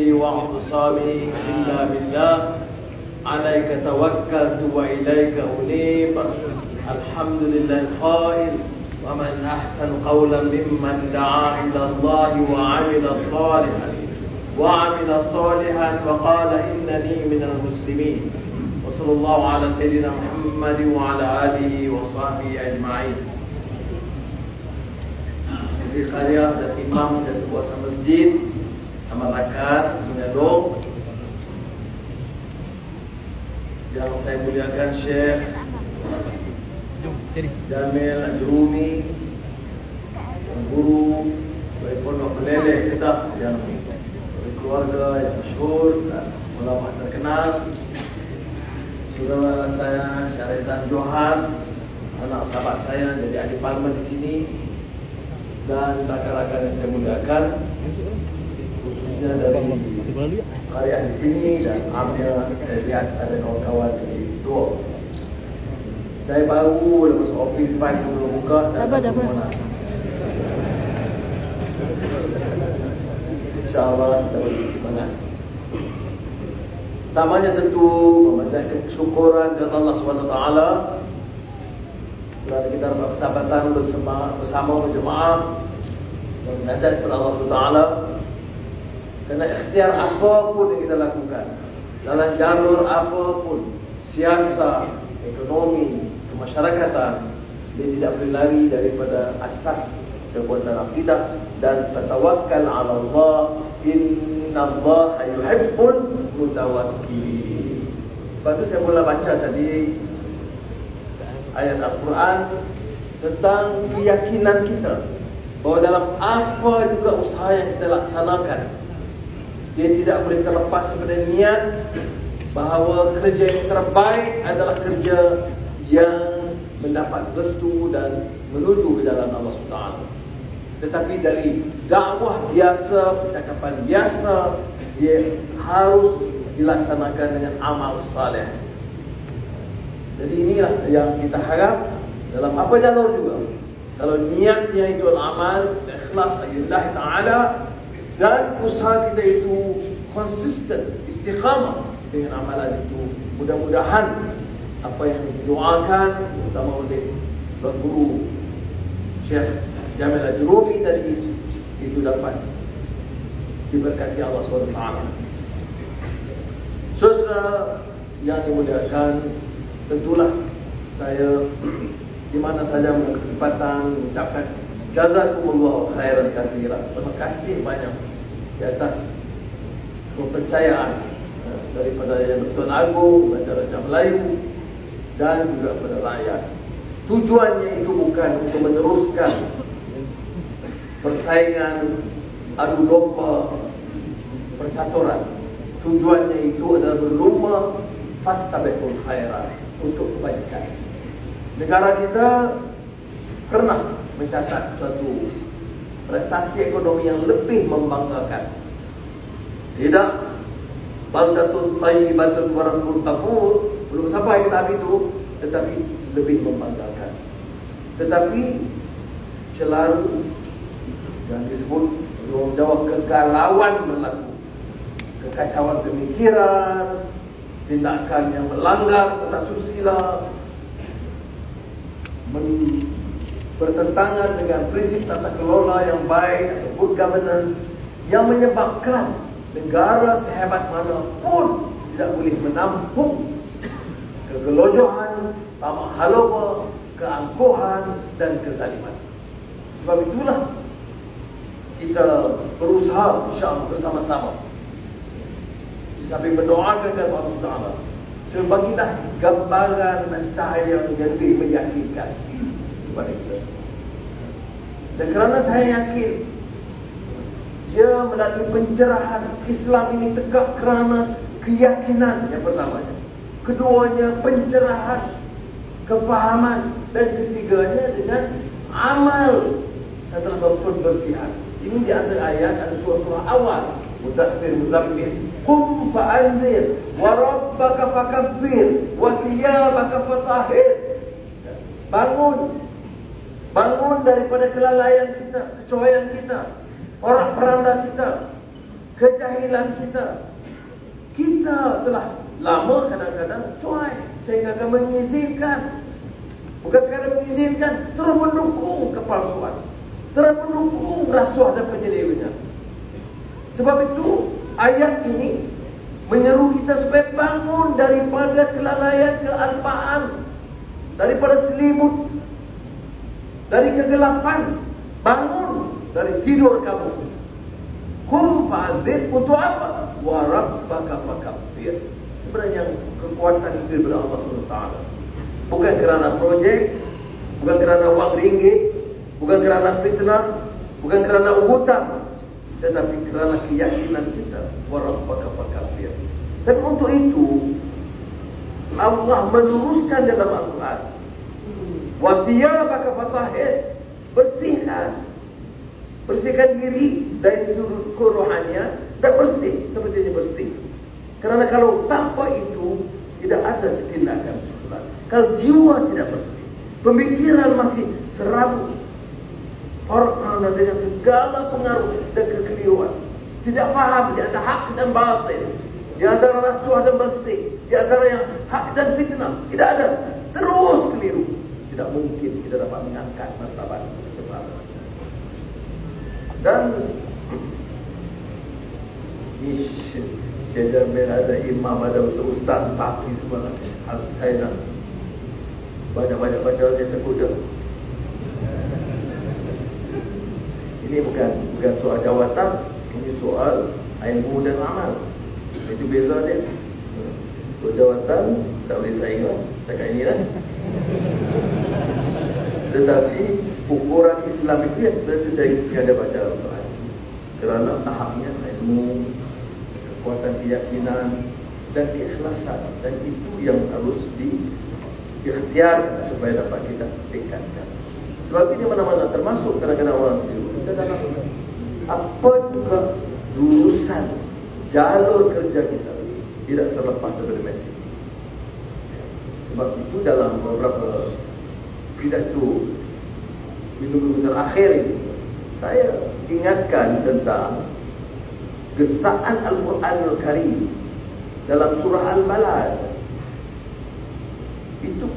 واعتصامي إلا بالله عليك توكلت وإليك أنيب. الحمد لله القائل ومن أحسن قولا ممن دعا إلى الله وعمل صالحا وقال إنني من المسلمين. وصلى الله على سيدنا محمد وعلى آله وصحبه أجمعين. Masjid Karya dan imam dan kuasa masjid Amarakan Sunedong, yang saya muliakan Syekh Jamil Ajrumi, guru dari Pondok Meleleh Kedah, yang dari keluarga yang masyhur dan ulama terkenal, saudara saya Syarizan Johan, anak sahabat saya jadi ahli parlimen di sini, dan rakan-rakan yang saya muliakan, khususnya dari karya di sini dan ambil saya lihat ada kawan-kawan di Tua. Saya baru lepas office pagi belum buka dan mana. InsyaAllah kita boleh semangat. Pertamanya tentu memanjatkan kesyukuran kepada Allah SWT dan kita dapat persahabatan bersama berjemaah dan menajat kepada Allah SWT. Kerana ikhtiar apapun yang kita lakukan, dalam jalur apapun, siasat, ekonomi, kemasyarakatan, dia tidak boleh lari daripada asas perbuatan akidah dan tawakkal 'ala Allah, innallaha yuhibbul mutawakkilin. Sebab itu saya mula baca tadi ayat Al-Quran tentang keyakinan kita bahawa dalam apa juga usaha yang kita laksanakan, dia tidak boleh terlepas daripada niat bahawa kerja yang terbaik adalah kerja yang mendapat restu dan menuju ke jalan Allah SWT. Tetapi dari dakwah biasa, percakapan biasa, dia harus dilaksanakan dengan amal saleh. Jadi inilah yang kita harap dalam apa jalur juga. Kalau niatnya itu amal ikhlas lillah ta'ala dan usaha kita itu konsisten, istiqamah dengan amalan itu, mudah-mudahan apa yang didoakan terutama oleh Tuan Guru Syekh Jamil Ajrumi tadi itu dapat diberkati Allah SWT. Saudara yang dimuliakan, tentulah saya di mana saja berkesempatan mengucapkan jazakumullah khairan katsiran. Terima kasih banyak di atas kepercayaan daripada Yang Tuan Agung, Raja Melayu dan juga kepada rakyat. Tujuannya itu bukan untuk meneruskan persaingan, adu domba, percaturan. Tujuannya itu adalah berlomba fastabiqul khairat, untuk kebaikan. Negara kita pernah mencatat suatu prestasi ekonomi yang lebih membanggakan. Tidak baldatun thayyibatun wa rabbun ghafur, belum sampai ke tahap itu, tetapi lebih membanggakan. Tetapi selalu yang disebut orang Jawa kegalauan berlaku, kekacauan pemikiran, tindakan yang melanggar tata susila, bertentangan dengan prinsip tata kelola yang baik atau good governance, yang menyebabkan negara sehebat mana pun tidak boleh menampung kegelojohan, tamak haloba, keangkuhan dan kezaliman. Sebab itulah kita berusaha insya-Allah bersama-sama sambil berdoakan kepada Allah Taala supaya bagilah gambaran dan cahaya yang lebih meyakinkan kepada kita semua. Dan kerana saya yakin dia melalui pencerahan Islam ini tegak kerana keyakinan yang pertamanya, keduanya pencerahan kefahaman, dan ketiganya dengan amal adalah pembersihan. Ini di antara ayat ada surah-surah awal, Mudaththir, Muzammil, Qum fa'anzir wa rabbaka fakabbir wa thiyabaka fatahhir. Bangun daripada kelalaian kita, kecohaian kita, orang peranda kita, kejahilan kita. Kita telah lama kadang-kadang cuai sehingga akan mengizinkan, bukan sekadar mengizinkan, terus mendukung kepalsuan, terus mendukung rasuah dan penyelewengan. Sebab itu ayat ini menyeru kita supaya bangun daripada kelalaian, kealpaan, daripada selimut, dari kegelapan. Bangun dari tidur kamu. Kum fa'adzir, untuk apa? Wa rabbaka fakabbir. Sebenarnya kekuatan itu daripada Allah SWT. Bukan kerana projek, bukan kerana wang ringgit, bukan kerana fitnah, bukan kerana hutang, tetapi kerana keyakinan kita. Wa rabbaka fakabbir. Dan untuk itu Allah meluruskan dalam Al-Quran, wa thiyabaka fatahhir, bersihkan diri dari sudut kerohanian dan bersih seperti ini bersih. Kerana kalau tanpa itu tidak ada tindakan solat. Kalau jiwa tidak bersih, pemikiran masih serabut, orang dengan segala pengaruh dan kekeliruan, tidak faham di antara hak dan batil, di antara rasuah dan bersih, di antara yang hak dan fitnah, tidak ada, terus keliru. Tidak mungkin kita dapat mengangkat martabat kepada. Dan saya ada imam, ada ustaz, tapi semua saya nak banyak-banyak baca saya terkuda. Ini bukan soal jawatan, ini soal ilmu dan amal. Itu beza dia. Soal jawatan tak boleh saing lah, setakat ini lah. Tetapi ukuran Islam itu yang berarti saya sengaja baca Al-Quran. Kerana tahapnya ilmu, kekuatan keyakinan dan keikhlasan, dan itu yang harus diikhtiarkan supaya dapat kita tingkatkan. Sebab ini mana-mana termasuk kadang-kadang orang itu kita dalam apa juga jurusan jalur kerja kita tidak terlepas dari Messi. Sebab itu dalam beberapa pidato minggu-minggu terakhir ini saya ingatkan tentang gesaan Al-Quranul Karim dalam surah Al-Balad. Itu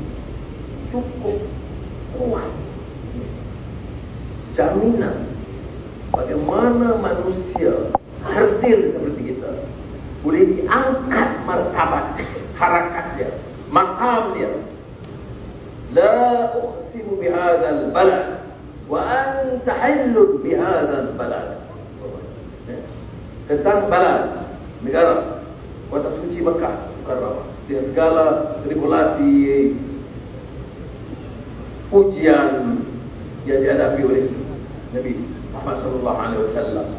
cukup kuat jaminan bagaimana manusia kerdil seperti kita boleh diangkat martabat harakatnya, maqamnya. La uqsimu bihadzal balad wa anta hillun bihadzal balad. Tentang balad, negara kota suci Mekah, Mukarramah, dengan segala tribulasi, ujian yang dihadapi oleh Nabi Muhammad SAW.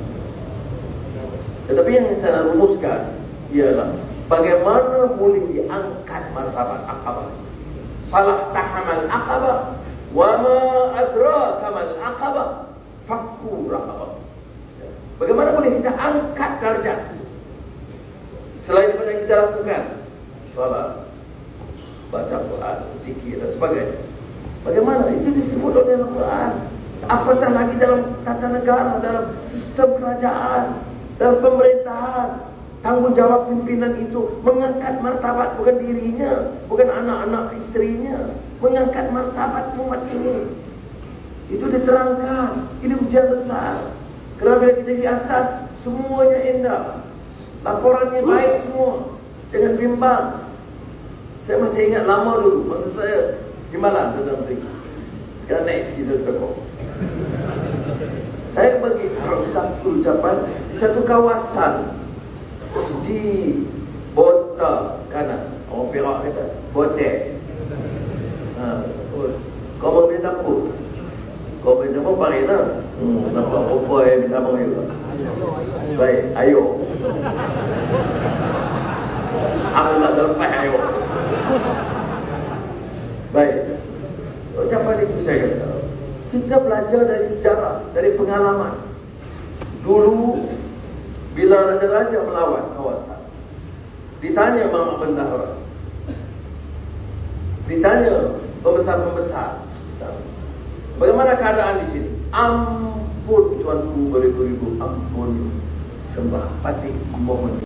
Tetapi yang saya rumuskan ialah bagaimana boleh diangkat martabat Aqabah. Falah tahamal Aqabah wa ma adraka mal Aqabah, fakku raqabah. Bagaimana boleh kita angkat darjat selain daripada yang kita lakukan, salat, baca Quran, zikir dan sebagainya. Bagaimana itu disebut oleh Al-Quran. Apatah lagi dalam tata negara, dalam sistem kerajaan, dalam pemerintahan. Tanggungjawab pimpinan itu mengangkat martabat bukan dirinya, bukan anak-anak istrinya, mengangkat martabat umat ini. Itu diterangkan. Ini ujian besar. Kerana bila kita di atas, semuanya indah, laporannya baik semua, jangan bimbang. Saya masih ingat lama dulu, masa saya di Malang, Perdana Menteri. Sekarang naik sikit tekok. Saya bagi satu ucapan di satu kawasan di Bota kanan. Orang Perak kata Botek. Kau mau beli dapur? Kau beli dapur pakai lah. Nampak perempuan yang minta abang juga. Baik, ayo. Aku tak terlepas, ayo. Baik. Ucapan itu saya kata, kita belajar dari sejarah, dari pengalaman. Dulu bila raja-raja melawan kawasan, ditanya mama bendahara, ditanya pembesar-pembesar, bagaimana keadaan di sini? Ampun tuanku beribu-ribu, ampun. sembah pati mohon